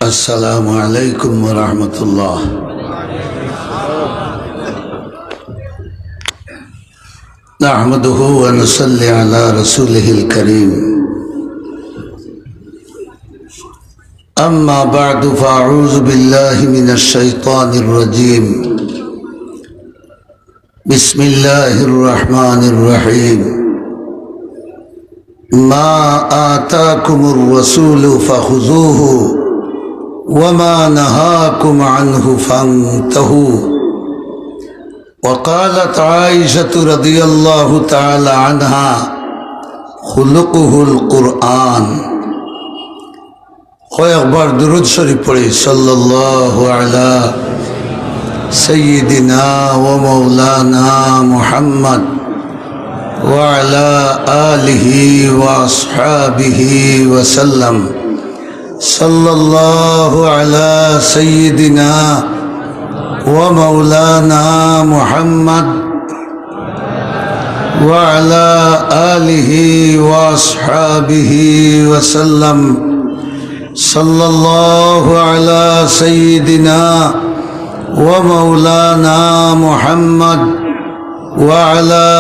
السلام عليكم ورحمة الله. نحمده ونصلي على رسوله الكريم. أما بعد فأعوذ بالله من الشيطان الرجيم. بسم الله الرحمن الرحيم. ما آتاكم الرسول فخذوه وما نهاكم عنه فانتهوا. وقالت عائشة رضي الله تعالى عنها خلقه القرآن. কয়েকবার দুরূদ শরীফ পড়ি সাল্লাল্লাহু আলা সাইয়্যিদিনা ওয়া মাওলানা মুহাম্মদ ওয়া আলা আলিহি ওয়া আসহাবিহি ওয়া সাল্লাম। সাল্লাল্লাহু আলা সাইয়্যিদিনা ওয়া মাওলানা মুহাম্মদ ওয়া আলা আলিহি ওয়া আসহাবিহি ওয়া সাল্লাম। সাল্লাল্লাহু আলা সাইয়্যিদিনা ওয়া মাওলানা মুহাম্মদ ওয়া আলা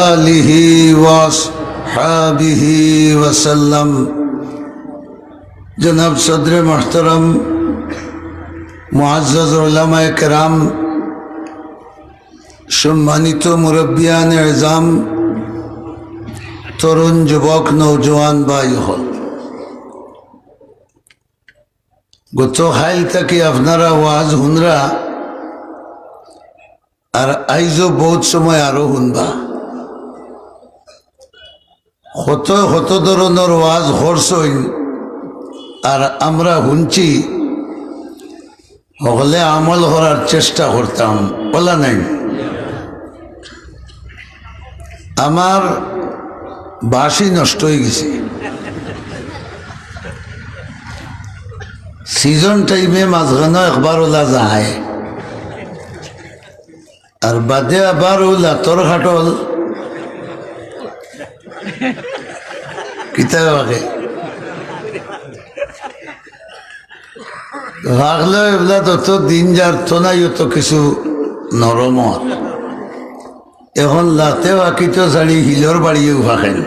আলিহি ওয়া আসহাবিহি ওয়া সাল্লাম। জনাব সদরে মুহতারাম, মুআজ্জাজ উলামায়ে কেরাম, সম্মানিত মুরব্বিয়ানে ইজাম, তরুণ যুবক নওজোয়ান ভাই হল, গত হাইল থাকি আপনারা ওয়াজ হুনরা আর আইজও বহুত সময় আরো শুনবা। কত কত ধরনের ওয়াজ হরছইন আর আমরা শুনছি, হলে আমল করার চেষ্টা করতাম, বলা নাই। আমার বাসি নষ্ট হয়ে গেছে। সিজন টাইমে মাঝখানে একবার ওলা যায় আর বাদে আবার ওলা তোর খাটল কিতাব আগে রাখলে এগুলা তত দিন যার তো নাই, অত কিছু নরম। এখন লাতে বাকিত ছাড়ি হিলর বাড়িও ভাখেন।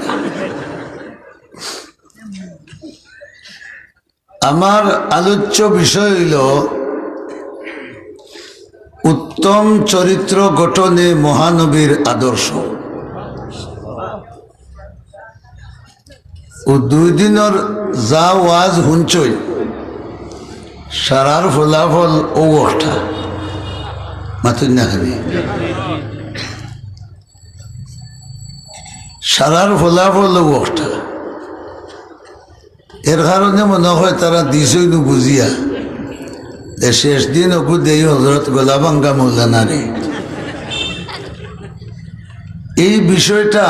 আমার আলোচ্য বিষয় হইল উত্তম চরিত্র গঠনে মহানবীর আদর্শ। ও 2 দিনের যা ওয়াজ শুনছই সারার ফলাফল ও ওঠা মাতুন না খাবি, সারার ফলাফল ও ওঠা। এর কারণে মনে হয় তারা দিছই নু বুঝিয়া শেষ দিন ওকু দেই হজরত গোলাবাঙ্গা মৌলানারে। এই বিষয়টা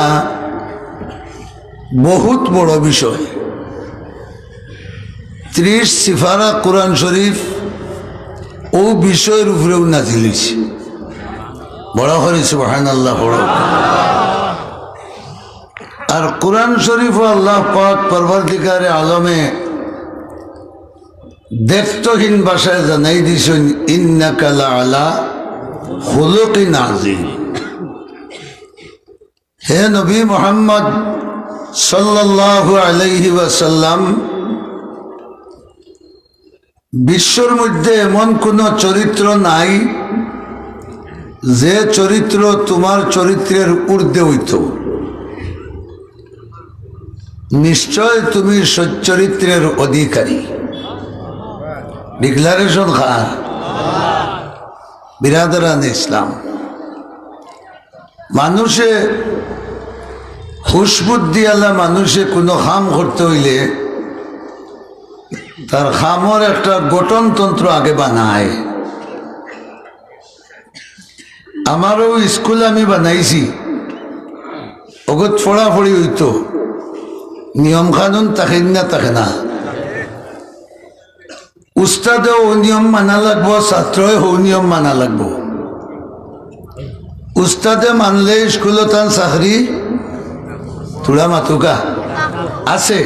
বহুত বড় বিষয়। 30 সিফারা কোরআন শরীফ ও বিষয়ের উপরেও নাজিল হয়েছে। বড় করে সুবহানাল্লাহ পড়ো। আর কোরআন শরীফ আল্লাহ পাক পরবর্তীকারে আলমে দেখতহীন ভাষায় জানাই দিছেন, ইন্নাকা লাআলা খুলুকিন আযীম। হে নবী মুহাম্মদ সাল্লাল্লাহু আলাইহি ওয়াসাল্লাম, বিশ্বর মধ্যে এমন কোন চরিত্র নাই যে চরিত্র তোমার চরিত্রের ঊর্ধ্বে হইত। নিশ্চয় তুমি সচ্চরিত্রের অধিকারী। ডিক্লারেশন খার বিরাদরান ইসলাম। মানুষে হুশবুদ্ধি আলা মানুষে কোনো খাম করতে হইলে তার খামর একটা গঠনতন্ত্র আগে বানায়। আমারও স্কুল আমি বানাইছি, ওগত ফড়াফড়ি হইতো, নিয়ম কানুন থাকে না থাকে না। উস্তাদেও ও নিয়ম মানা লাগবো, ছাত্রই ও নিয়ম মানা লাগবো। উস্তাদে মানলে স্কুলত তান চাকরি তোরা মাতুকা আছে।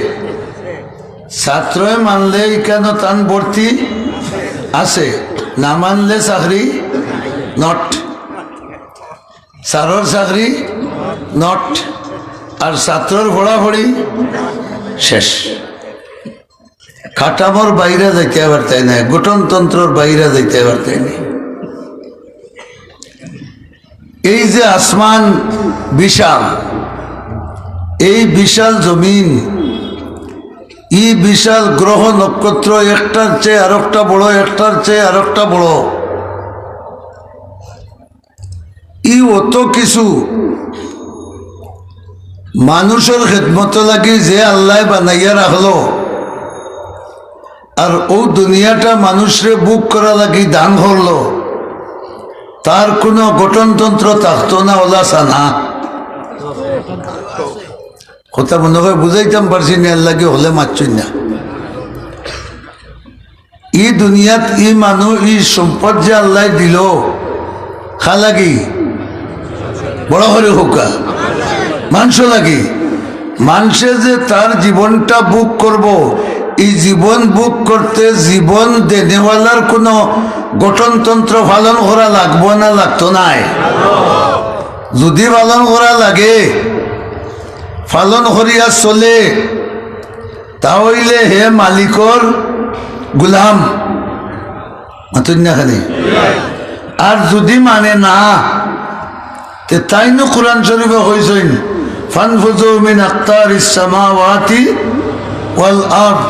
ছাত্রই মানলে কেন তান ভর্তি আছে, না মানলে চাকরি নট, স্যারর চাকরি নট, আর ছাত্রর পড়াপড়ি শেষ। খাটামর বাইরে যাইতে পারতাই না, গঠনতন্ত্রর বাইরে যাইতে পারতাই না। এই যে আসমান বিশাল, এই বিশাল জমিন, এই বিশাল গ্রহ নক্ষত্র, একটার চেয়ে আরেকটা বড়, একটার চেয়ে আরেকটা বড়, এই অত কিছু মানুষের খেদমত লাগি যে আল্লাহ বানাইয়া রাখলো, আর ও দুনিয়াটা মানুষরে বুক করা লাগি দান করলো, তার কোনো গঠনতন্ত্র থাকতো না, ওলা সানা কথা মনে হয় বুঝাইতাম পারছি না, আল্লাহকে হলে মারছই না। এই দুনিয়াত ই মানুষ, ই সম্পদ যে আল্লাহ দিল খা লাগি বড় করে হোকা মাংস লাগি, মানুষে যে তার জীবনটা বুক করব, এই জীবন বুক করতে জীবন দেনেওয়ালার কোনো গঠনতন্ত্র পালন করা লাগবো না, লাগতো নাই? যদি পালন করা লাগে, পালন করিয়া চলে, তাহলে হে মালিকর গুলাম মাতুন্যাখানে। আর যদি মানে না, তাই না কোরআন শরীফে কইছেন ফানফুযু মিন আকতারিস সামাওয়াতি ওয়াল আরদ,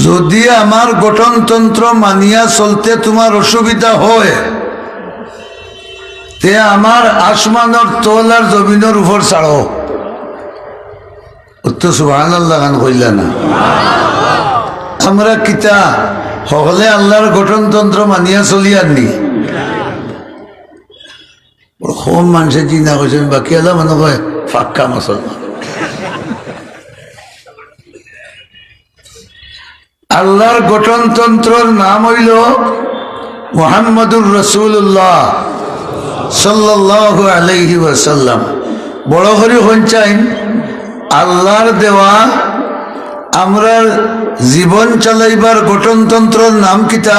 যদি আমার গঠনতন্ত্র মানিয়া চলতে তোমার অসুবিধা হয়, তে আমার আসমানের তল আর জমিনের উপর ছাড়ো। তো সুবহানাল্লাহ গান কইলা না? আমরা কিতা সকলে আল্লাহর গঠনতন্ত্র মানিয়া চলি আননি? কম মানুষের চিন্তা করছেন, বাকি আল্লাহ মনে হয় ফাক্কা মুসলমান। আল্লাহর গঠনতন্ত্রের নাম হইল মুহাম্মদুর রাসূলুল্লাহ সাল্লাল্লাহু আলাইহি ওয়াসাল্লাম। বড় করে হইন আল্লাহর দেওয়া আমরা জীবন চালাইবার গঠনতন্ত্রের নাম কিতা?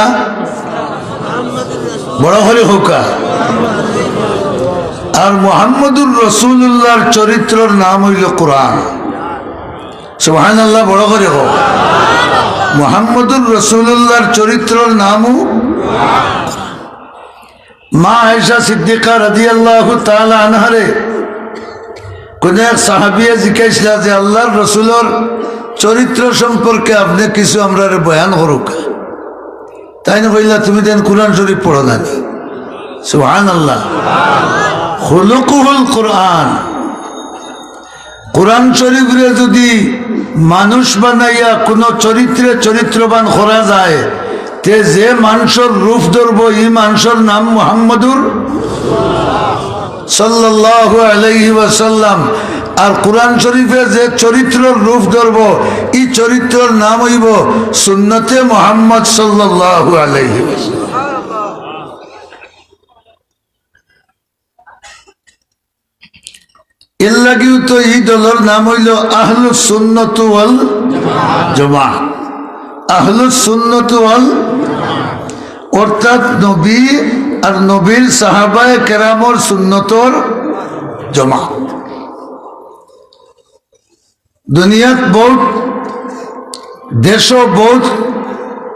বড় করে হোকা। আর মুহাম্মদুর রাসূলুল্লাহর চরিত্রের নাম হইল কোরআন। সুবহানাল্লাহ, বড় করে হোক। মুহাম্মদুর রাসূলুল্লাহর চরিত্রের নামও মা আয়েশা সিদ্দিকা রাদিয়াল্লাহু তাআলা আনহারে কোন এক সাহাবিয়া জিজ্ঞাসা যে আল্লাহর রাসূলের চরিত্র সম্পর্কে আপনি কিছু আমরা বয়ান করুক। তাই না কইলা, তুমি দেন কোরআন শরীফ পড়ো না? সুবহানাল্লাহ। খুলুকুহুল কোরআন, কোরআন শরীফরে যদি মানুষ বানাইয়া কোনো চরিত্রে চরিত্রবান করা যায়, তে যে মানুষের রূপ ধরব, এই মানুষের নাম মুহাম্মদুর সাল্লাল্লাহু আলাইহি ওয়াসাল্লাম। আর কোরআন শরীফে যে চরিত্রের রূপ ধরব, এই চরিত্রের নাম হইব সুন্নতে মুহাম্মদ সাল্লাল্লাহু আলাইহি ওয়াসাল্লাম। এর লাগিও তো এই দলের নাম হইল আহলুস সুন্নাত ওয়াল জামাআহ। আহলুস সুন্নাত ওয়াল, অর্থাৎ নবী আর নবীর সাহাবায়ে কেরামর সুন্নতর জামাত। দুনিয়াত বহুত দেশ, বহুত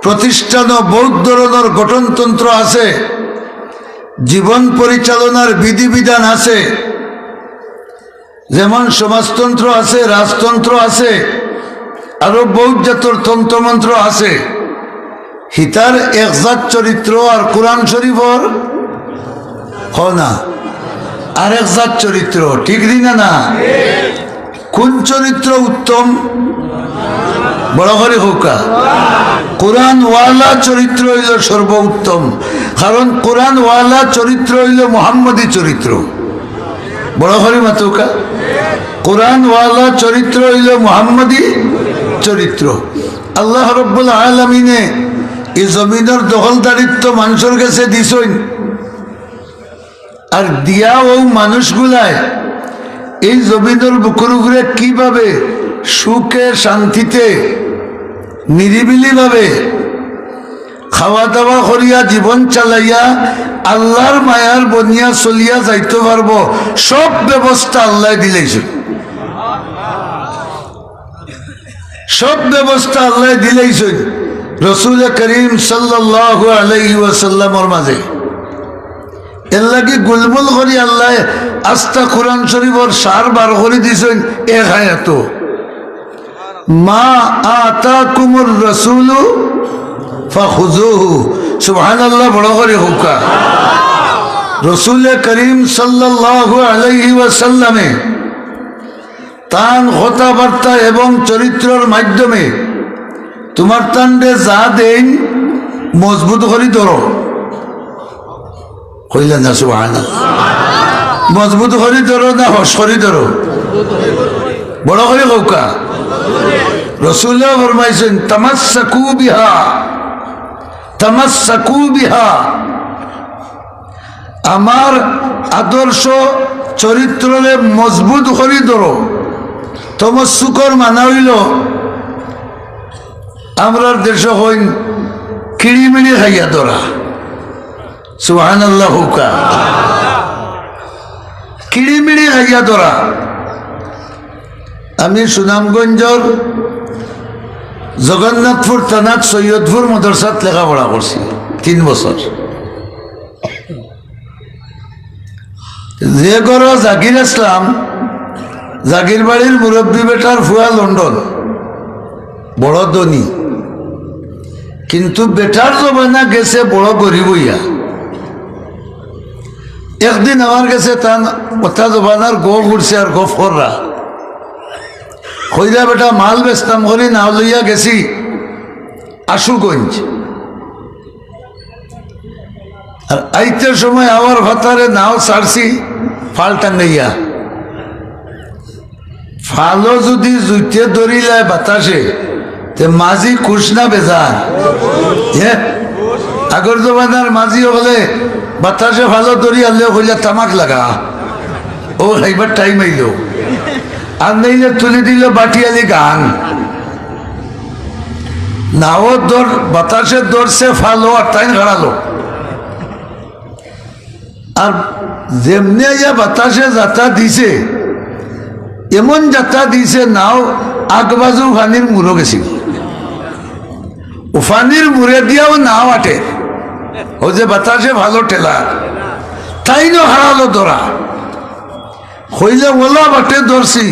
প্রতিষ্ঠান, বহুত ধরনের গঠনতন্ত্র আছে, জীবন পরিচালনার বিধিবিধান আছে, যেমন সমাজতন্ত্র আছে, রাজতন্ত্র আছে, আরো বহুত জাতর তন্ত্রমন্ত্র আছে। হিতার একজাত চরিত্র আর কোরআন শরীফর হ না আর একজাত চরিত্র, ঠিক দিনা না? কোন চরিত্র উত্তম? বড় করে হোকা। কোরআন ওয়ালা চরিত্র হইল সর্বোত্তম, কারণ কোরআন ওয়ালা চরিত্র হইল মুহাম্মদী চরিত্র। বড় করে মাতুকা। কোরআন ওয়ালা চরিত্র হইল মুহাম্মদী চরিত্র। আল্লাহ রাব্বুল আলামিনে এই জমিনের দখলদারিত্ব মানুষের কাছে দিছেন, আর দিয়া ও মানুষগুলায় এই জমিনের বুকের উপরে কিভাবে সুখে শান্তিতে নিরিবিলি ভাবে খাওয়া দাওয়া করিয়া জীবন চালাইয়া আল্লাহর মায়ার বনিয়া চলিয়া যাইতে পারবো, সব ব্যবস্থা আল্লাহ দিলেইছে। সব ব্যবস্থা আল্লাহ দিলেইছে রসুল করিম সাল্লাল্লাহু আলাইহি ওয়াসাল্লামের মাঝে। এর লাগি গুলমুল করি আল্লাহ আস্তা কোরআন শরীফর সার বার করে দিছেন এক আয়াত, মা আতাকুমুর রাসূলু ফাখুযুহু। সুবহানাল্লাহ, বড় করে হুকা। রসুল করিম সাল্লাল্লাহু আলাইহি ওয়াসাল্লামে তান কথাবার্তা এবং চরিত্রের মাধ্যমে তোমার তান্ডে যা দেন মজবুত করে ধরো। কইলেন না সুবহানাল্লাহ? মজবুত করে ধরো না হস করে ধরো? বড় করে হুকা। রসুল্লাহ ফরমাইছেন তামাসসাকু বিহা, তামাসসাকু বিহা। আমার আদর্শ চরিত্রে মজবুত করে ধরো। তমস্সুকর মানা হইল আমরা দেশ হইন কিড়িমিড়ি খাইয়া ধরা। সুবহানাল্লাহ হুকা। কিড়িমিড়ি খাইয়া ধরা। আমি সুনামগঞ্জর জগন্নাথপুর থানাত সৈয়দপুর মাদ্রাসাত লেখাপড়া করছি 3 বছর। যে ঘর জাকির ইসলাম, জাকির বাড়ির মুরব্বী বেটার ফুয়া লন্ডন, বড় ধনী, কিন্তু বেটার জমানা গেছে বড় গরিব হইয়া। একদিন আমার কাছে তার কথা জমানার গো ঘুরছে আর গফ কররা কইরা বেটা মাল বেচতাম করি নাও লইয়া গেছি আশুগঞ্জ। আর আইতের সময় আমার ভাতারে নাও ছাড়ছি ফাল টাঙ্গাইয়া। ফালও যদি জুইতে ধরিলায় বাতাসে তে মাঝি খুশ না বেজান? আগর জমানার মাঝি হলে বাতাসে ভালো ধরি আনলেও হইলে তামাক লাগা, ও এইবার টাইম আইল। আর নইলে তুলে দিল বাটিয়ালি গান। নাও দর বাতাসে দরছে ফালো আর টাইম হারালো। আর যেমনি ইয়া বাতাসে যাত্রা দিছে, এমন যাত্রা দিছে নাও আগবাজু ফানির মুড়ো গেছিল। ও ফানির মুড়ে দিয়াও নাও আটে, ও যে বাতাসে ভালো ঠেলা, তাইনও হারালো ধরা। হইলে ওলা বাটে ধরছি,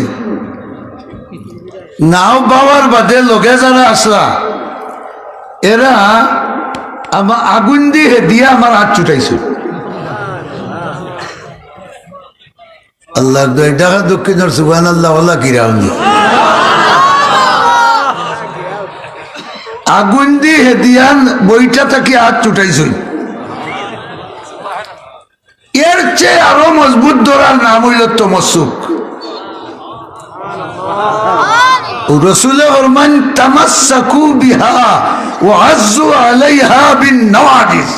নাও বাবার বাদে লগে যারা আসলা এরা আমার আগুন দিয়ে দিয়া আমার হাত ছুটাইছে। আল্লাহ দেখা দক্ষিণের সুবহানাল্লাহ ওলা কিরাম আগুন দিয়ে হেদিয়ান বইটা থেকে হাত ছুটাইছিল। এর চেয়ে আরো মজবুত ধরার নাম হইল তমস্সুক। রাসূলে ফরমান তামাসসাকু বিহা ওয়া আযযু আলাইহা বিন নওয়াদিস।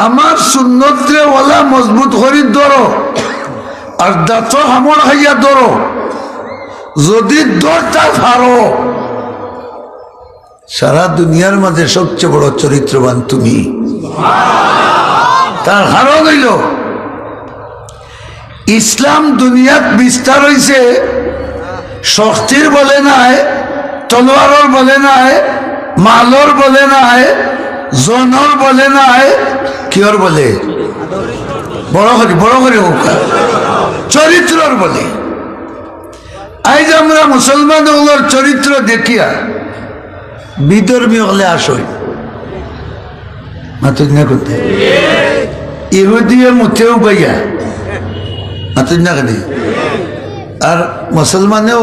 আমার সুন্নতরে ওলা মজবুত করে ধরো আর দাঁত হামড় খাইয়া ধরো। যদি ধরতা পারো, সারা দুনিয়ার মাঝে সবচেয়ে বড় চরিত্রবান তুমি। তার কারণ হইল ইসলাম দুনিয়াত বিস্তার হইছে শক্তির বলে নাই, তলোয়ারর বলে নাই, মালর বলে নাই, জনর বলে নাই, কিয়র বলে? বড় করে হোক চরিত্রর বলে। আজ আমরা মুসলমান হলোর চরিত্র দেখিয়া বিধর্মী হলে আসই মাতুজ না করতে ইহুদিয়ে মুথেও বাইয়া মাতুজ না কেন, আর মুসলমানেও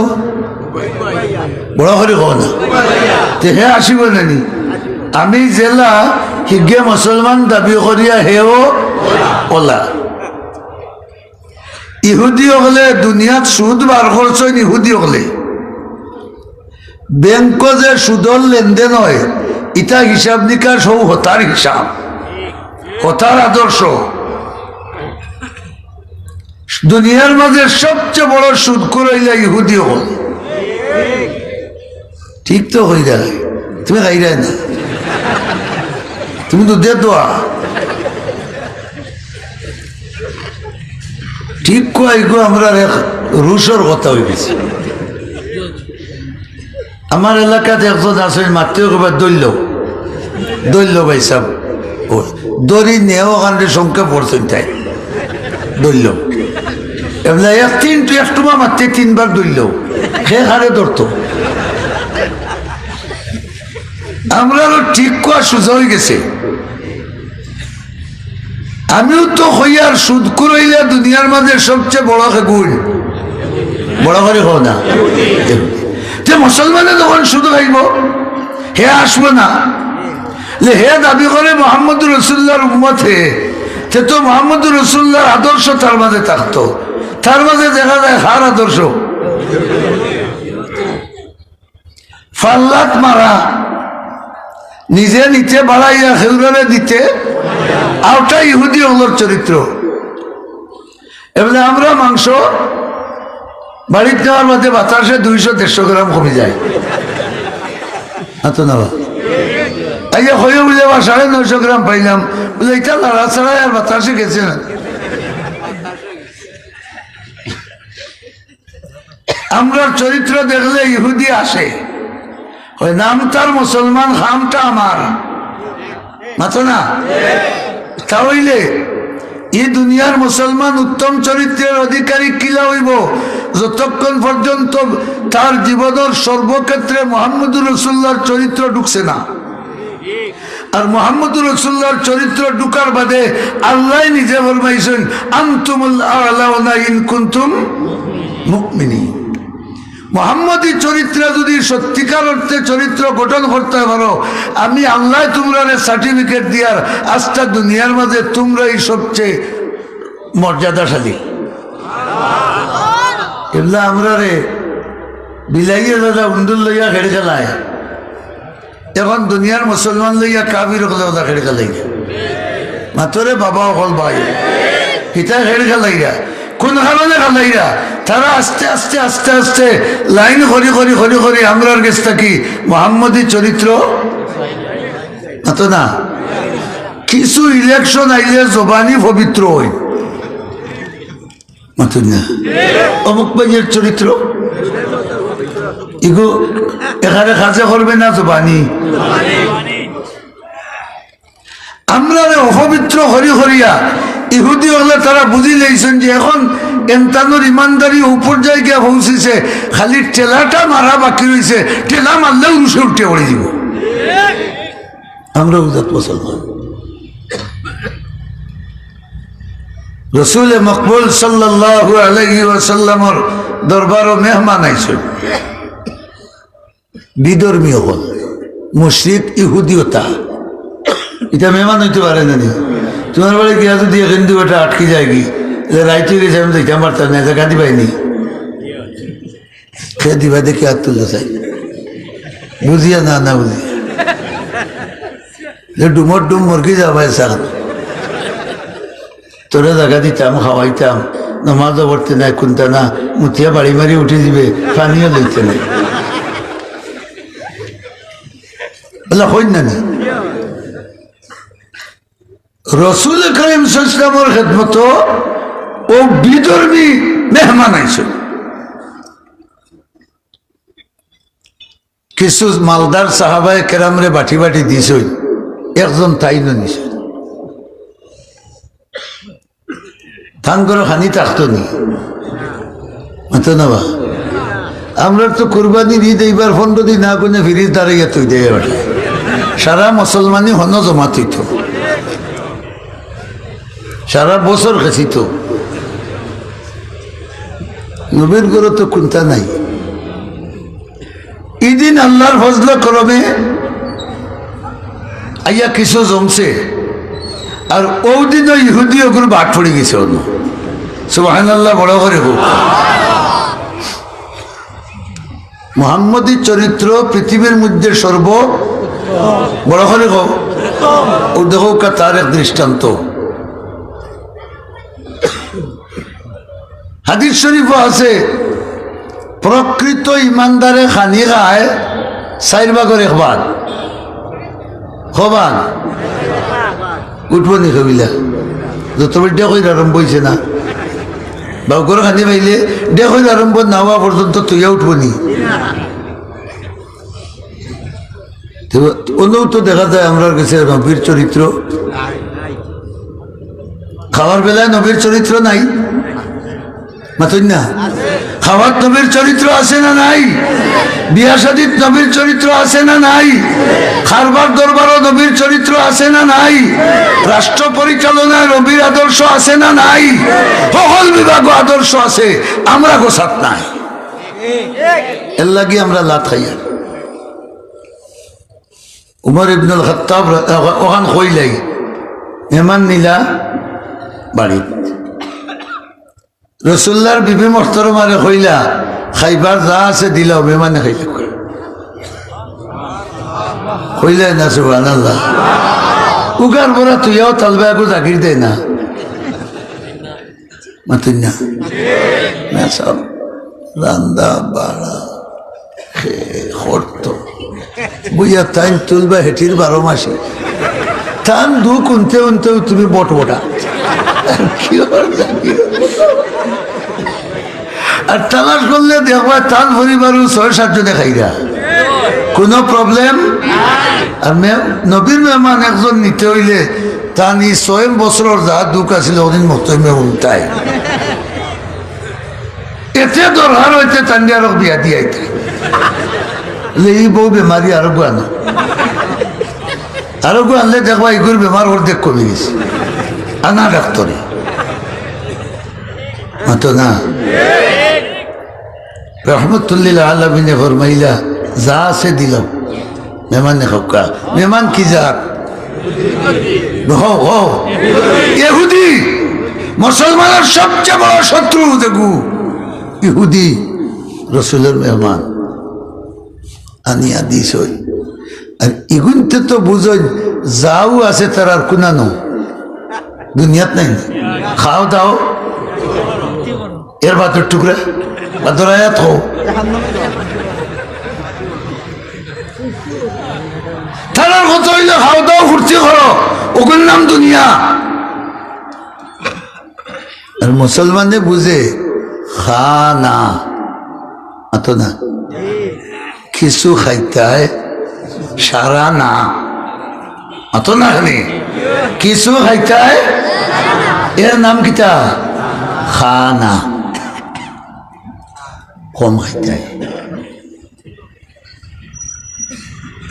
বড় করে হো না তে হে আসিব নানি। আমি জেলা হিগে মুসলমান দাবি করিয়া হেও ওলা। ইহুদি হলে দুনিয়াত সুদ বার করছেন। ইহুদি হলে ব্যাংক যে সুদর লেনদেন হয় ইটা হিসাব নিকাশ হও হতার হিসাব, হতার আদর্শ। দুনিয়ার মাঝে সবচেয়ে বড় সুদখোর হইলা ইহুদি হল। ঠিক তো হয়ে যায়, তুমি খাইরাই না, তুমি তো দে দোয়া ঠিক কয় গো। আমরা রুশর কথা হয়ে গেছে। আমার এলাকাতে একজন আসেন মাত্রীয় কবার দৈল্য ভাই সাহেব দড়ি নেও কারণে সংখ্যা পড়ছেন তাই দৈল্য এবার একটু মারতে 3 বার দৈল্য সে হারে ধরত। আমরা ঠিক কোয়া সোজা হয়ে গেছে। আমিও তো হইয়ার সুদ করাইলে দুনিয়ার মাঝে সবচেয়ে বড় গুণ বড় করে হো না যে মুসলমানে যখন সুদ খাইব হে আসবো না, হে দাবি করে মোহাম্মদুর রসুল্লাহর উম্মত হে তো মোহাম্মদুর রসুল্লাহর আদর্শ তার মাঝে থাকতো। তার মাঝে দেখা যায় হার আদর্শ ফাল্লাত মারা, নিজে নিচে বাড়াইয়া খেউরারে দিতে, আর ওটা ইহুদি হলোর চরিত্র। এবারে আমরা মাংস বাড়িতে নেওয়ার মধ্যে বাতাসে 200-150 গ্রাম কমে যায়। না আইয়া হয়ে বুঝে 950 গ্রাম পাইলাম, বলে এটা লড়া ছাড়াই আর বাতাসে গেছে না। আমরা চরিত্র দেখলে ইহুদি আসে, নাম তার মুসলমান, খামটা আমার মাতো না। তাহলে এই দুনিয়ার মুসলমান উত্তম চরিত্রের অধিকারী কিলা হইব যতক্ষণ পর্যন্ত তার জীবনের সর্বক্ষেত্রে মুহাম্মদুর রাসূলুল্লাহর চরিত্র ঢুকছে না। আর মুহাম্মদুর রাসূলুল্লাহর চরিত্র ঢুকার বাদে আল্লাহ নিজে ফরমাইছেন আনতুমুল আ'লাউনা ইন কুনতুম মুমিনিন। মুহাম্মদী চরিত্রে যদি সত্যিকার অর্থে চরিত্র গঠন করতে পারো, আমি আল্লাহ তোমরা সার্টিফিকেট দিয়ার আজটা দুনিয়ার মাঝে তোমরাই সবচেয়ে মর্যাদাশালী। এগুলা আমরা রে বিলাইয়া দাদা উন্দুল লইয়া খেড়ে খেলায়, এখন দুনিয়ার মুসলমান লইয়া কাবির খেড়ে খেলাই মাতরে বাবা অকল ভাই হিতা খেড়ে খেলাইয়া কোন কারণে খালাইরা তারা আস্তে আস্তে আস্তে আস্তে লাইন করি করি করি করি আমরার কাছ থাকি মুহাম্মদী চরিত্র না। কিছু ইলেকশন আইলে জবানি পবিত্র হই মাতুন না, অমুক ভাইয়ের চরিত্র ইগো এখানে কাজে করবে না জবানি। আমরা অপবিত্র হরি হরিয়া ইহুদি হলে তারা বুঝি লেছেন যে এখন এনতানোর ইমানদারি উপর জায়গায় পৌঁছেছে, খালি টেলাটা মারা বাকি রয়েছে, টেলা মারলেও রুশে উঠে পড়ে দিব। আমরা উদাত মুসলমান রসুল মকবুল সাল্লাল্লাহু আলাইহি ওয়াসাল্লামর দরবারও মেহমান আইছেন বিধর্মীয় হল মুশরিক ইহুদিওতা, এটা মেহমান হইতে পারে না। তোমার বাড়ি গিয়া যদি এখান দিয়ে ওটা আটকে যায় কি রাইতে গেছে, আমি দেখতে পারতাম না, এটা গাড়ি পাইনি খেয়ে দিবা দেখে হাত তুলতে চাই বুঝিয়া না বুঝিয়া ডুমর ডুম মুরগি যাবাই সার তোরা জায়গা দিতাম খাওয়াইতাম, নামাজও পড়তে নাই কোনটা না, মুতিয়া বাড়ি মারি উঠে দিবে, পানিও লইতে নাই বলে হই না। রসুল করিম সাল্লাল্লাহু আলাইহি খেদমত ও বিধর্মী মেহমান আইছে। কিছু মালদার সাহাবায়ে কেরামরে বাটি বাটি দিছে, একজন তাই নিছে থান করে খানি থাকতো নি মাতো না। আমরা তো কুরবানি ঈদ এইবার 15 দিন না কোনে ফিরিজ দাঁড়াইয়া তুই দেয় সারা মুসলমানি হন জমা তুইত সারা বছর গেছি তো নবীর ঘরে তো কোনটা নাই। ইদিন আল্লাহর ফজল করমে আইয়া কিছু জমছে, আর ওদিনও ইহুদি ওগুলো বাদ পড়ে গেছে অন্য। সুবহানাল্লাহ, বড় করে হোক। মুহাম্মদী চরিত্র পৃথিবীর মধ্যে সর্ব বড় করে হোক। ও দেখো তার এক দৃষ্টান্ত। হাদিস শরীফও আছে প্রকৃত ইমানদারে খানি খায় 4 ভাগের 1 ভাগ। খবান উঠবো নি কবিলা যত ডে কই আরম্ভ হয়েছে না বাউকর খানি পাইলে ডে কই আরম্ভ না হওয়া পর্যন্ত তুইয়া উঠবো নি। অন্যও তো দেখা যায় আমরা কাছে নবীর চরিত্র, খাওয়ার বেলায় নবীর চরিত্র নাই, মাতুন না? খাওয়ার নবীর চরিত্র আছে না নাই? বিয়া শাদীত নবীর চরিত্র আছে না নাই? খারবার দরবারও নবীর চরিত্র আছে না নাই? রাষ্ট্র পরিচালনায় নবীর আদর্শ আছে না নাই? সকল বিভাগ আদর্শ আছে, আমরা গোসাত নাই। এর লাগি আমরা লাত খাইয়া। উমর ইবনুল খাত্তাব ওখান কইলাই মেহমান নিলা বাড়ি, রসুল্লার বিবি মোহতরমারে কইলা খাইবার যা আছে দিলাও, মেহমানে খাইলে কইলাই না সুবহানাল্লাহ। উগার বরা তুইও তালবা একু জাগির দেয় না, মাতুন না? সব রান্দা বাড়া খরত বুঝা টাইম তুলবা হেঁটির 12 মাসে টান দু উনতে উনতেও তুমি বটবটা আর তালাশ করলে দেখবা টান পরিবার 6-7 জনে খাইরা, কোনো প্রবলেম। আর নবীর মেহমান একজন নিতে হইলে টান 6 বছরের যা দুঃখ আছিল ওদিন মতমে উল্টায় এতে দরকার হইতে টান্ডিয়ার বিয়া দিয়াইতে এই বউ বেমারি আরোগ্য আনো, আরোগ্য আনলে দেখবা এগুলো বেমার অর্ধেক কমে গেছে, আনা ডাক্তারে মাতো না। রহমতুল্লিল আলমিনে ফরমাইলা যা আছে দিলাম, মেহমানে খোকা। মেহমান কি যাক? ইহুদি, মুসলমানের সবচেয়ে বড় শত্রু দেখু ইহুদি রসুলের মেহমান আনিয়া দিস। আর ইগুনতে তো বুঝো যাও আছে তার আর কুনানো দুনিয়াত নাই, খাও দাও এর বাতের টুকরা বাদরায়াত হো তার কথা হইলে খাও দাও ফুর্তি করো, ওগুর নাম দুনিয়া। আর মুসলমানে বুঝে খানা আতো না, কিছু খাইতে সারা না অত না, কিছু খাইতে এর নাম কিতা খানা, কম খাইতে।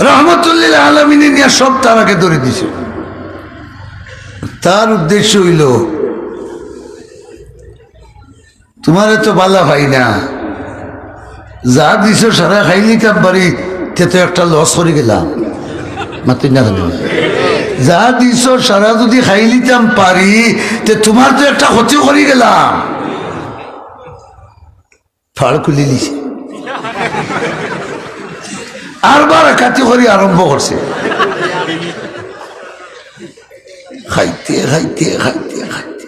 রহমতুল্লিল আলমিনে নিয়ে সব তারাকে ধরে দিছে। তার উদ্দেশ্য হইল তোমার তো বালা ভাই না, যা দিছ সারা খাইলি কাম পারি তে তো একটা লস করে গেলাম, মাতি না যা দিছ সারা যদি খাইলিতাম পারি তে তোমার তো একটা ক্ষতি করে গেলাম। ফাড় খুলি দিছে আর বার কাতি করে আরম্ভ করছে, খাইতে খাইতে খাইতে খাইতে।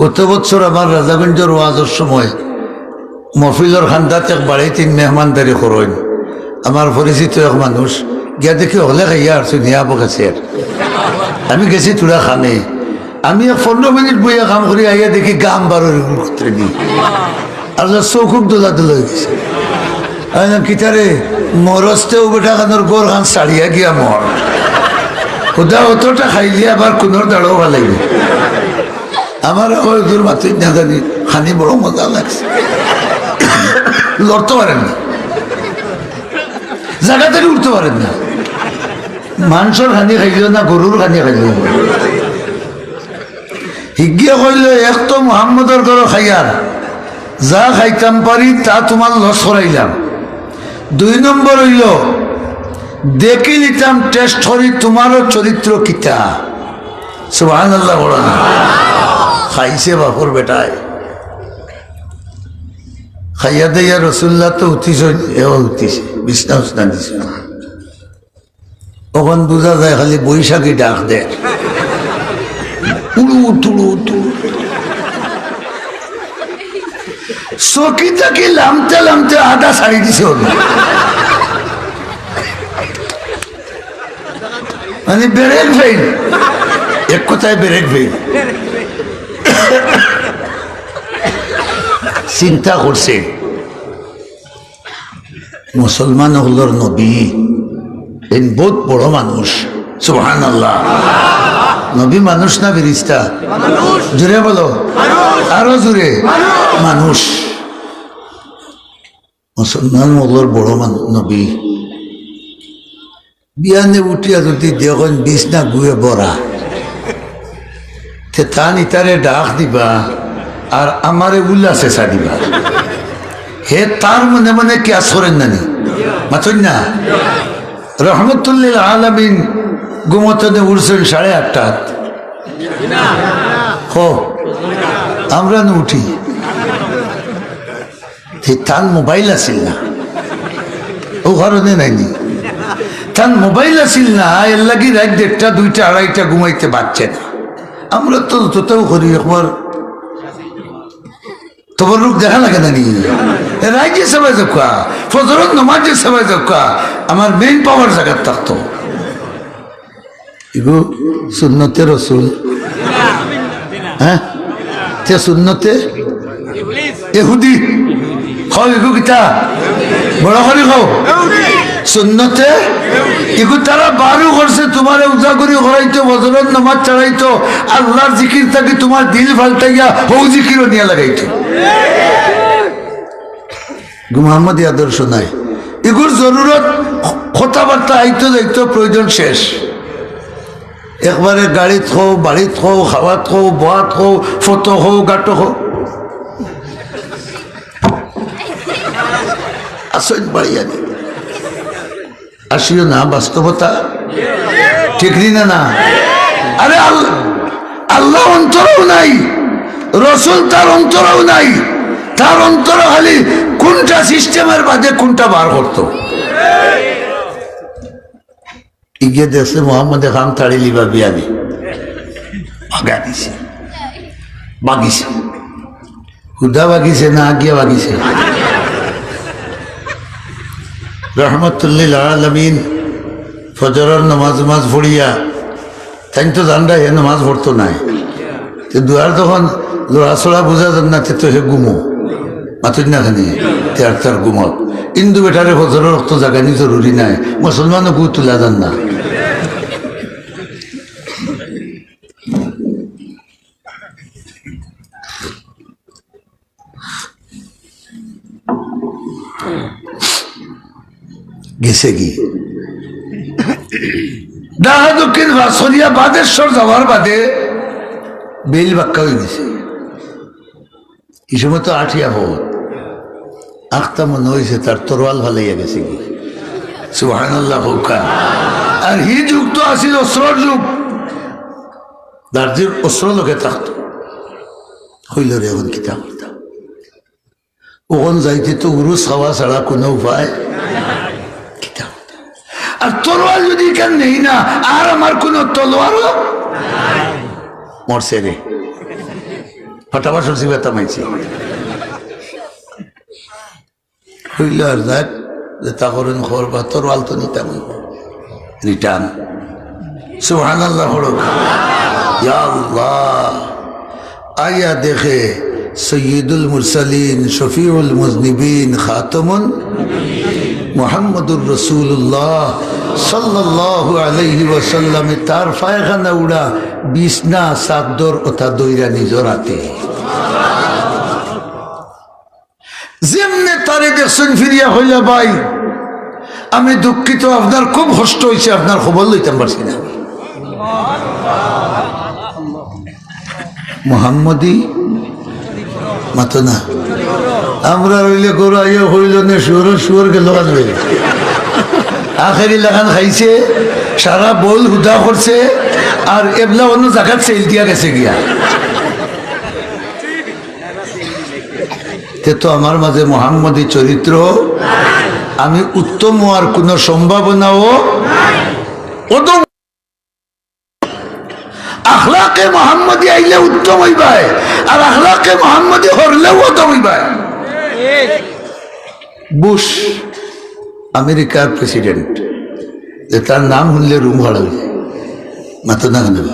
গত বছর আমার রাজাগঞ্জের ওয়াজের সময় মফিজর খান্দাতে বাড়িতে মেহমানদারি করেন, আমার পরিচিত এক মানুষ গিয়া দেখি হলে খাইয়া আসছো নিয়া বকেছে। আমি গেছি তোরা খানে, আমি 15 মিনিট বইয়া কাম করি আইয়া দেখি গাম বারোর করতে নি আর চৌকুক দোলা দোলা হয়ে গেছে। কিতারে মরস্তেও বেটা খানোর গোর খান ছাড়িয়া গিয়া মর খুদা অতটা খাইলি আবার কোনোর দাঁড়াও ভাল লাগবে। আমার দূর মাত্র না জানি খানি বড় মজা লাগছে, লড়তে পারেন না, জায়গা থেকে উঠতে পারেন না। মানুষের খানি খাইল না গরুর খানি খাইল, হিগিয়া কইল এক তো মোহাম্মদের ঘর খাইয়ার যা খাইতাম পারি তা তোমার লস করাইলাম। 2 নম্বর হইল দেখি নিতাম টেস্ট করি তোমারও চরিত্র কিতা। সুবহানাল্লাহ বলো না, খাইছে বাপুর বেটায় খাইয়া দিয়া রসুল্লাহ তো উঠিস উঠিছে বিছনা উছনা দিছে, তখন বোঝা যায় খালি বৈশাখী ডাক দেয় উড়ু তুড়ু তুড়ু। চকিটাকে লামতে লামতে আধা ছাড়ি দিছে ওর মানে ব্রেক ফেল, এক কথায় ব্রেক ফেল। চিন্তা করছে মুসলমান হলোর নবী এন বহুত বড় মানুষ, সুবহানাল্লাহ। নবী মানুষ না ফেরেশতা? জোরে বলো, আরো জোরে। মানুষ। মুসলমান হলোর বড় নবী বিয়ানে উঠিয়া যদি দেখুন বিছনা গুয়ে বরা তে তান ইতারে ডাক দিবা আর আমারে উল্লাসে ছাড়িবা। হে তার মনে মনে কি আসরেন নানি মাথুন না। রহমতুল্লিল আলামিন ঘুমতনে উঠছেন 8:30। হো আমরা না উঠি, তার মোবাইল আসিল না, ও কারণে নাইনি। তার মোবাইল আসিল না, এর লাগি রাত 1:30, 2টা, 2:30 ঘুমাইতে পারছে না। আমরা তো তোতাও করি একবার তোমার রূপ দেখা লাগে না নি রাইজে সবাই যাকা ফজরের নামাজে সবাই যাকা আমার মেইন পাওয়ার জায়গা থাকতো। এগো সুন্নতে রসুল, হ্যাঁ তে সুন্নতে ইহুদি খাও, এগো কিতা বড় করে খাও সুন্নতে এগো তারা বারু করছে তোমার উজাগরি করাইতো, ফজরের নামাজ চড়াইতো, আল্লাহর জিকির থাকি তোমার দিল ফাল্টাইয়া হৌ জিকিরও নিয়ে লাগাইতো। মুহাম্মদী আদর্শ নাই। এগুর জরুরত কথাবার্তা আইতো যাইতো, প্রয়োজন শেষ। একবারে গাড়িত হো, বাড়িত হো, খাওয়াত হো, বোয়াত হো, ফটো হো, গাটো হো, আসন বাড়িয়া নি আসিও না। বাস্তবতা ঠিক না না? আরে আল্লাহ অন্তরও নাই, রসুল তার অন্তরও নাই। তার অন্তর খালি কোনটা সিস্টেমের বাদে কোনটা বার করতো। ইগে দেশে মোহাম্মদে খান তাড়ি লিবা বিয়ানি আগা দিছে, বাগিছে, হুদা বাগিছে না আগিয়া বাগিছে। রহমতুল্লিল আলামিন ফজরের নামাজ পড়িয়া তাই তো জানডা হে নামাজ পড়তো নাই। দুয়ার তখন লড়াছড়া বোঝা যান না, তো হে গুমো মাতুন না খানি তার গুমত ইন্দু বেটারে ফজরের রক্ত জাগানি জরুরি নাই। মুসলমানও গু তুলা যান না। গেছে কি ঢাকা দক্ষিণ বাসরিয়া বাদেশ্বর যাওয়ার বাদে বেল বাক্কা হয়ে গেছে। এই সময় তো আঠিয়া ভবন আখতা মনে হয়েছে তার তরোয়াল ভালাইয়া গেছে কি। সুবহানাল্লাহ হোকা। আর হি যুগ তো আসিল অস্ত্রর যুগ, দার্জির অস্ত্র লোকে থাকতো। হইল রে এখন কিতা করতাম, ওখান যাইতে তো উরুস খাওয়া ছাড়া কোনো উপায়। আর তলোয়ার যদি এখান নেই না, আর আমার কোন তলোয়ারও মরছে রে ফটাফট সরছি ব্যথা মাইছি হইল। আর যাক তা করেন খবর বা তরোয়াল তো নিতাম রিটার্ন। সুবহানাল্লাহ হড়ক ইয়া আল্লাহ। আয়া দেখে সৈয়দুল মুরসালিন শফিউল মুজনিবিন খাতমুন মুহাম্মদুর রাসূলুল্লাহ সাল্লাল্লাহু আলাইহি ওয়াসাল্লাম তার পায়খানা উড়া বিছনা চাদর ওটা দইরা নিজর হাতে যেমনে তারে দেখছেন ফিরিয়া হইলা ভাই আমি দুঃখিত, আপনার খুব কষ্ট হয়েছে, আপনার খবর লইতাম পারছি না। মুহাম্মদী মাতো না আমরা রইলে গরু আইয়া হইল না শুয়োর গেল আখেরি লাগান খাইছে, সারা বল হুদা করছে, আর এবলা অন্য জায়গার সেল দিয়া গেছে গিয়া। তো আমার মাঝে মুহাম্মদী চরিত্র আমি উত্তম হওয়ার কোন সম্ভাবনাও ওদম। আখলাকে মুহাম্মদী আইলে উত্তম হইবাই, আর আখলাকে মুহাম্মদী হরলেও উত্তম হইবাই। বুশ আমেরিকার প্রেসিডেন্ট, যে তার নাম শুনলে রুম ভাড়া হয়ে যায়, মাথা না কেন?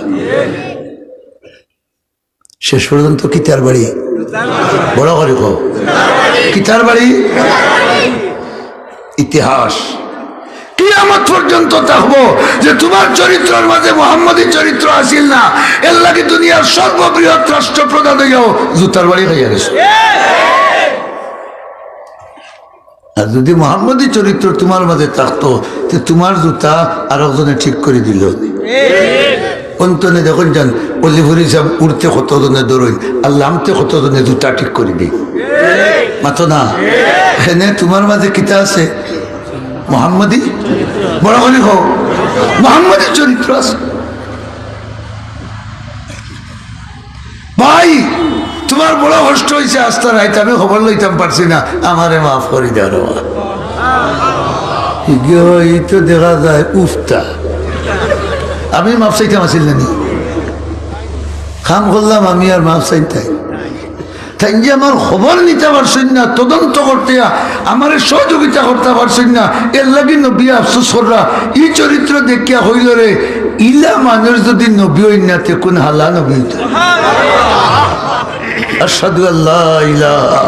শেষ পর্যন্ত কিতার বাড়ি, বড় করে কো কিতার বাড়ি, ইতিহাস কিয়ামত পর্যন্ত থাকবো যে তোমার চরিত্রের মাঝে মুহাম্মদী চরিত্র আসিল না, এর লাগে দুনিয়ার সর্ববৃহৎ রাষ্ট্রপ্রধান হইয়াও জুতার বাড়ি হইয়া গেছে। আর যদি মুহাম্মদী চরিত্র তোমার মাঝে থাকতো, তোমার জুতা আর একজনে ঠিক করে দিল। অন্তনে দেখুন যান অলিভুরি সাহেব উড়তে কতজনে দৌড়ই, আর লামতে কতজনে জুতা ঠিক করে দিই, মাতো না? এখানে তোমার মাঝে কিতা আছে? মুহাম্মদী, বড় করে হোক মুহাম্মদী চরিত্র আছে। ভাই তোমার বড় কষ্ট হয়েছে, আস্থা রাইতে আমি খবর লইতাম পারছি না, আমারে মাফ করে দেওয়ার। এই তো দেখা যায় উফতা, আমি মাফ চাইতাম আসিল না, খাম করলাম আমি আর মাফ চাইতাই। তাই যে আমার খবর নিতে পারছেন না, তদন্ত করতে আমার সহযোগিতা করতে পারছেন না, এর লাগে নবী আফসোস কররা এই চরিত্র দেখিয়া হইল রে, ইলা মানুষ যদি নবী হই না তে কোন হালা নবী হইত। আশহাদু আল্লা ইলাহা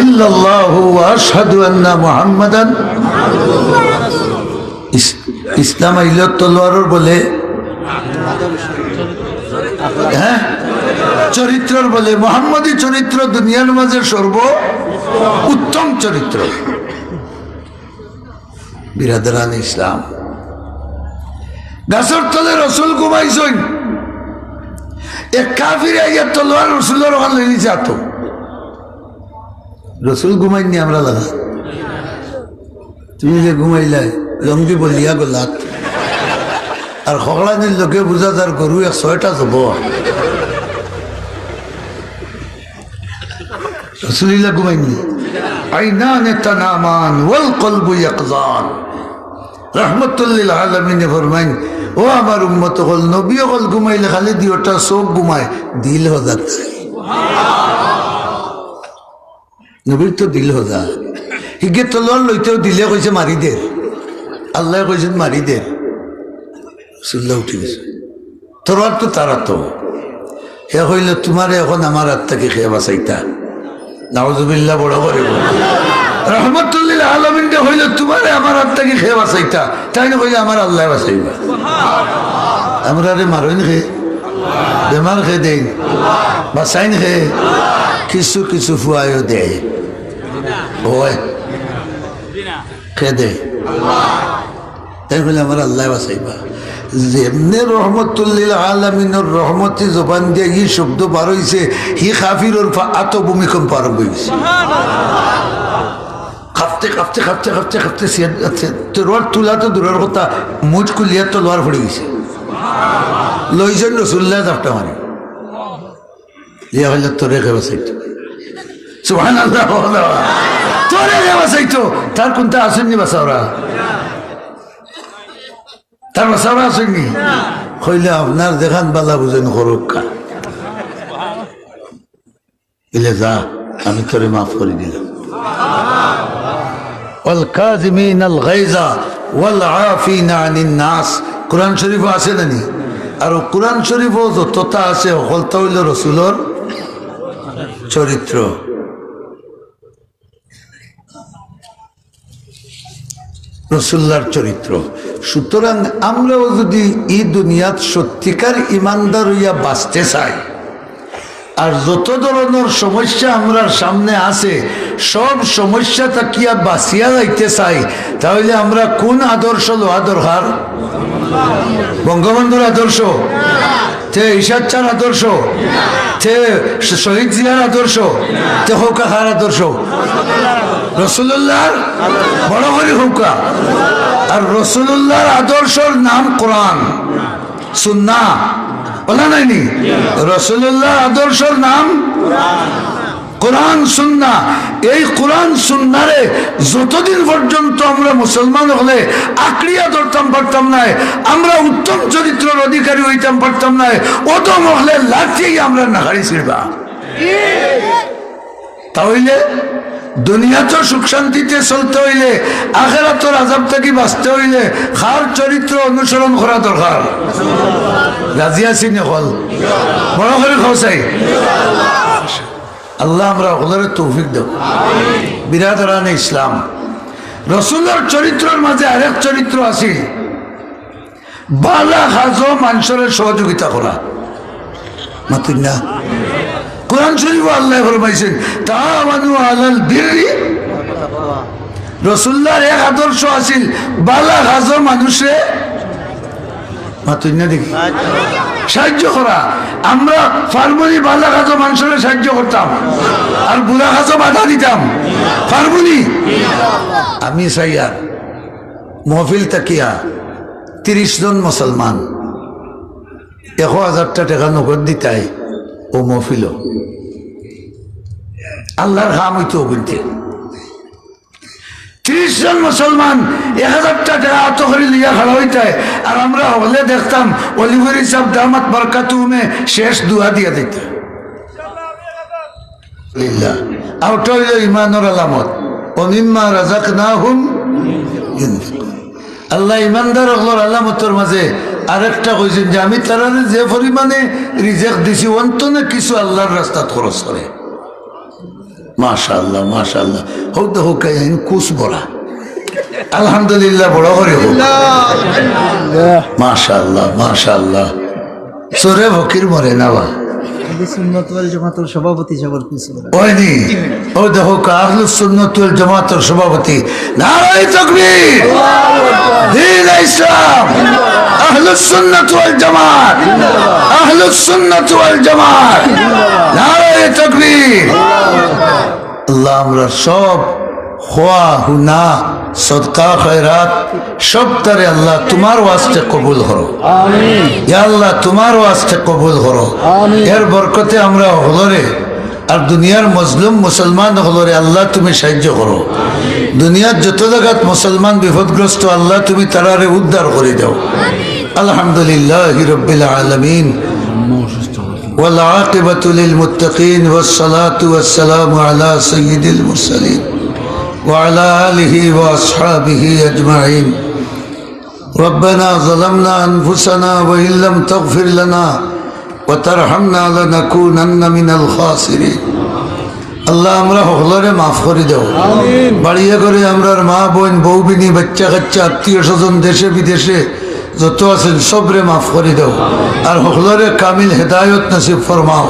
ইল্লাল্লাহু ওয়া আশহাদু আন্না মুহাম্মাদান। ইসলাম আইল তলোয়ারের বলে, হ্যাঁ চরিত্রের বলে। মুহাম্মদী চরিত্র দুনিয়ার মাঝে সর্ব উত্তম চরিত্র। বিরাদরান ইসলাম, গাছের তলে রসুল ঘুমাইছেন, এক কাফির আইয়া তলোয়ার রসুলের ওখান লই নিছে আতো। রসুল ঘুমাইনি আমরা লাগা, তুমি যে ঘুমাইলাই লঙ্গি বলিয়া গোলাত আর খগড়ানির লোকে বুঝা যার গরু 106টা যাব। রসুলিল্লাহ ঘুমাইনি। আইনানে তানামান ওয়াল কলবু ইয়াকজান। রাহমাতুল লিল আলামিন ফরমাইন, ও আমার উম্মত হল, নবী হল ঘুমাইলে খালি দুইটা চোখ ঘুমায়, দিল হজা। নবীর তো দিল হজা। হিগে তলোয়ার লইতেও দিলে কইছে মারি দের, আল্লাহ কইছেন মারি দের। রসুল্লাহ উঠে গেছে, তলোয়ার তো তারা তো হে হইল তোমারে এখন আমার আত্মাকে খেয়ে বাঁচাইতা। নাউজুবিল্লাহ বড় করে রাহমাতুল লিল আলামিন হইল তোমারে আমার আত্মাকে খেয়ে বাঁচাইতা, তাই না কইলে আমার আল্লাহ বাঁচাইবা। আমরা রে মারইন খেয়ে, বেমার খেয়ে দেন, বাঁচাইন খেয়ে, কিছু কিছু ফুয়াইও দেয়, ওই খেয়ে দে, তাই বলে আমার আল্লাহ বাঁচাইবা। যেমনে রহমতুল লিল আলামিনের রহমতি জবান দিয়ে এই শব্দ বার হইছে, হি কাফিরের আত ভূমিকম্প আরম্ভ হয়েছে। কাঁপতে কাঁপতে কাঁপতে কাঁপতে কাঁপতে তলোয়ার তুলা তো দূরের কথা, মুজ কুলিয়া তলোয়ার পড়ে গেছে। লইছেন রসুল্লাহ চাপটা মারে, ইয়া হইলে তোরে খেয়ে বাঁচাইতো। সুবহানাল্লাহ, তোরে খেয়ে বাঁচাইতো। তার কোনটা আসেননি বাঁচাওরা, তার বাঁচাওরা আসেননি। কইলে আপনার দেখান বালা বুঝেন করুকা, ইলে যা আমি তোরে মাফ করে দিলাম। ওয়াল কাযিমিনাল গায়যা ওয়াল আফিনা আনিন নাস, কোরআন শরীফ আছে নানি? আর কোরআন শরীফও যতটা আছে সকলটা হইল রসুলের চরিত্র। রসুল্লাহর চরিত্র। সুতরাং আমরাও যদি এই দুনিয়াত সত্যিকার ইমানদার হইয়া বাঁচতে চাই, আর যত ধরনের সমস্যা আমরা সামনে আছে সব সমস্যা তাকিয়া বাঁচিয়া যাইতে চাই, তাহলে আমরা কোন আদর্শ লোহা দরকার? বঙ্গবন্ধুর আদর্শ, তে ঈশাদ চার আদর্শ, তে শহীদ জিয়ার আদর্শ, তে হৌকার আদর্শ? রসুল্লাহর বড় করে হৌকা। আর রসুল্লাহর আদর্শর নাম কোরআন সুন্নাহ, বলা নাইনি? রসুল্লাহ আদর্শর নাম কোরআন সুন্নাহ। এই কোরআন সুন্নারে যতদিন পর্যন্ত আমরা মুসলমান হলে আঁকড়িয়া ধরতাম পারতাম না, আমরা উত্তম চরিত্রের অধিকারী হইতাম পারতাম না, অদম হলে লাঠিয়েই আমরা নাগাড়ি ছিড়বা। তাহলে দুনিয়া তো সুখ শান্তিতে চলতে হইলে আখিরাতের আযাব থেকে বাঁচতে হইলে খার চরিত্র অনুসরণ করা দরকার। রাজি আছি না? হল বড় করে খাওয়াই আল্লাহ আমরা ওগুলোর তৌফিক দেব। বিরাদরান ইসলাম, রসুলের চরিত্রের মাঝে আরেক চরিত্র আছে, বালা কাজও মানুষের সহযোগিতা করা। মাতুন না? কোরআন শরীফ আল্লাহ ফরমাইছেন তাআওয়ানু আলাল বিররি। রাসূলুল্লাহর এক আদর্শ আছিল বালা কাজও মানুষে মাতুন না দেখি সাহায্য করা। আমরা ফার্মনি বালা কাজও মানুষের সাহায্য করতাম আর বুড়া কাজও বাধা দিতাম, ফার্মনি। আমি চাই আর মহফিল তাকিয়া 30 জন মুসলমান 1000 টাকা নগদ দিতাই ও মহফিল আল্লাহর হাম হইতো বলতে 30 জন মুসলমান 1000 টাকা আত করে লিয়া খাড়া হইতে, আর আমরা হলে দেখতাম অলিগরি সাহেব দামাত বরকাতুমে শেষ দুয়া দিয়া দিত। আর ওটা হইল ইমানের আলামত, অমিম্মা রাযাকনাহুম ইউনফিকুন। আল্লাহ ইমানদার হলোর আলামতের মাঝে আরেকটা কইছেন যে আমি তারা যে পরিমাণে রিজেক্ট দিছি অন্তনে কিছু আল্লাহর রাস্তা খরচ করে। মাশাআল্লাহ মাশাআল্লাহ, হোক তো হোক কুস বড়া আলহামদুলিল্লাহ বড় করে হোক। মাশাআল্লাহ মাশাআল্লাহ, সোরে ফকির মরে না বা সুন্নাত ওয়াল জামাতের সভাপতি সাহেবের কিছু ওইনি ও দেখো আহলুস সুন্নাত ওয়াল জামাতের সভাপতি। নারায়ে তাকবীর, দ্বীন ইসলাম, আহলুস সুন্নাত ওয়াল জামাত, আহলুস সুন্নাত ওয়াল জামাত, নারায়ে তাকবীর। আল্লাহ আমরা সব খোয়া হুনা সদকা খয়রাত সব তারে আল্লাহ তোমার ওয়াস্তে কবুল করো। আমিন ইয়া আল্লাহ, তোমার ওয়াস্তে কবুল করো। আমিন। এর বরকতে আমরা হলরে আর দুনিয়ার মজলুম মুসলমান হলরে আল্লাহ তুমি সাহায্য করো। দুনিয়ার যত জায়গাত মুসলমান বিপদগ্রস্ত আল্লাহ তুমি তারারে উদ্ধার করে দাও। আলহামদুলিল্লাহি রাব্বিল আলামিন والعاقبة للمتقين والصلاة والسلام على سيد المرسلين وعلى آله وأصحابه أجمعين. ربنا ظلمنا أنفسنا وإن لم تغفر لنا وترحمنا لنكونن من الخاسرين. আল্লাহ আমরা হলরে মাফ করে দাও। বাড়িয়ে করে আমরা মা বোন বউ বিনি বাচ্চা কাচ্চা আত্মীয় স্বজন দেশে বিদেশে যত আছেন সবরে মাফ করে দাও আর হলরে কামিল হেদায়ত নসিব ফরমাও।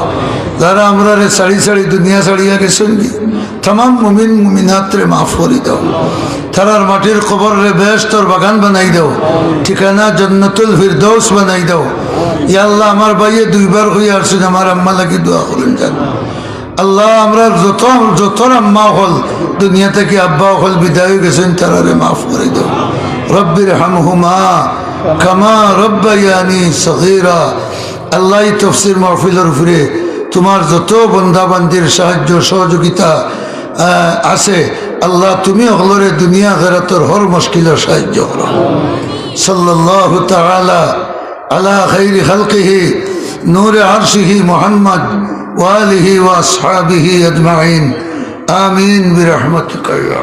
যারা আমরা রে সাড়ি সাড়ি দুনিয়া ছাড়িয়া গেছেন तमाम मुमिन मुमिनात रे माफ कर दो। थारार माटिर कबर रे बेहश्तर बागान बनाई दो, ठिकाना जन्नतुल फिरदौस बनाई दो। या अल्लाह हमार भाइये दुईबार हইয়া আসছেন, আমার আম্মা লাগি দোয়া করেন জান। আল্লাহ আমরা যত আম্মা হল দুনিয়া থেকে আব্বা হল বিদায় গেছেন তারারে মাফ করে দাও। রব্বির হামহুমা কামা রব্বায়ানি সগীরা। আল্লাহ এই তাফসীর মাহফিলের উপরে তোমার যত বন্ধা বান্দির সাহায্য সহযোগিতা আছে আল্লাহ তুমি হলরে দুনিয়া আখিরাতের হর মুশকিলের সাহায্য করো। সাল্লাল্লাহু তাআলা আলা খাইরি খালকিহি নূর আরশিহি মুহাম্মদ ওয়া আলিহি ওয়া আসহাবিহি আজমাইন। আমিন বিরহমাতিকা ইয়া